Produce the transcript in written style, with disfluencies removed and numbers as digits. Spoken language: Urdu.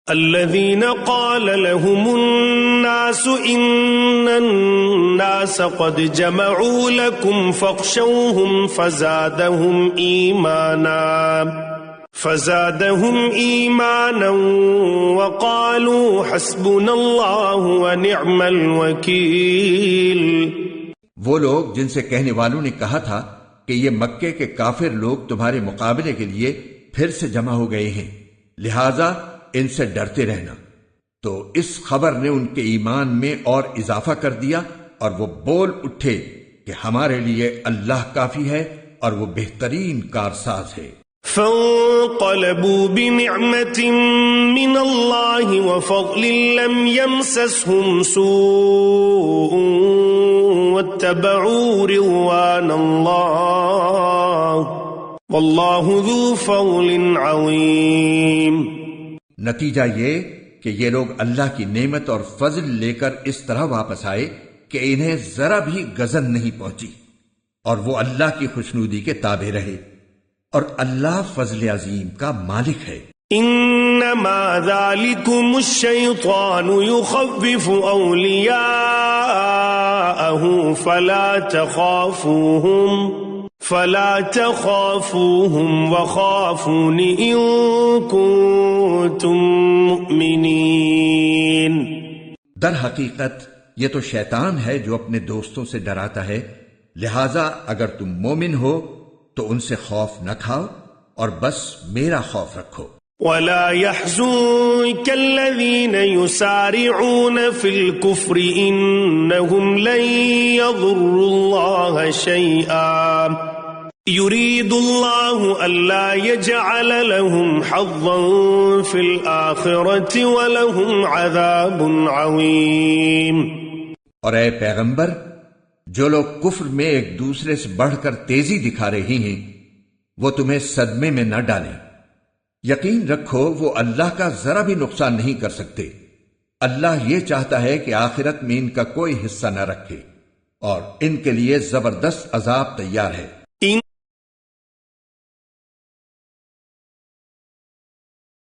الذين قال لهم الناس إن الناس قد جمعوا لكم فاخشوهم فزادهم إيمانا وقالوا حسبنا الله ونعم الوكيل۔ وہ لوگ جن سے کہنے والوں نے کہا تھا کہ یہ مکے کے کافر لوگ تمہارے مقابلے کے لیے پھر سے جمع ہو گئے ہیں، لہذا ان سے ڈرتے رہنا، تو اس خبر نے ان کے ایمان میں اور اضافہ کر دیا، اور وہ بول اٹھے کہ ہمارے لیے اللہ کافی ہے اور وہ بہترین کارساز ہے۔ فانقلبوا بنعمة من الله وفضل لم يمسسهم سوء واتبعوا رضوان الله والله ذو فضل عظيم۔ نتیجہ یہ کہ یہ لوگ اللہ کی نعمت اور فضل لے کر اس طرح واپس آئے کہ انہیں ذرا بھی غضب نہیں پہنچی، اور وہ اللہ کی خوشنودی کے تابع رہے، اور اللہ فضل عظیم کا مالک ہے۔ انما ذالکم الشیطان یخوف اولیاءہ فلا تخافوهم وخافون ان کنتم مؤمنین۔ در حقیقت یہ تو شیطان ہے جو اپنے دوستوں سے ڈراتا ہے، لہذا اگر تم مومن ہو تو ان سے خوف نہ کھاؤ اور بس میرا خوف رکھو۔ وَلَا يَحْزُنكَ الَّذِينَ يُسَارِعُونَ فِي الْكُفْرِ إِنَّهُمْ لَن يَضُرُّوا اللَّهَ شَيْئًا يُرِيدُ اللَّهُ أَلَّا يَجْعَلَ لَهُمْ حَظًّا فِي الْآخِرَةِ وَلَهُمْ عَذَابٌ عَظِيمٌ۔ اور اے پیغمبر، جو لوگ کفر میں ایک دوسرے سے بڑھ کر تیزی دکھا رہے ہیں وہ تمہیں صدمے میں نہ ڈالیں، یقین رکھو وہ اللہ کا ذرا بھی نقصان نہیں کر سکتے۔ اللہ یہ چاہتا ہے کہ آخرت میں ان کا کوئی حصہ نہ رکھے، اور ان کے لیے زبردست عذاب تیار ہے۔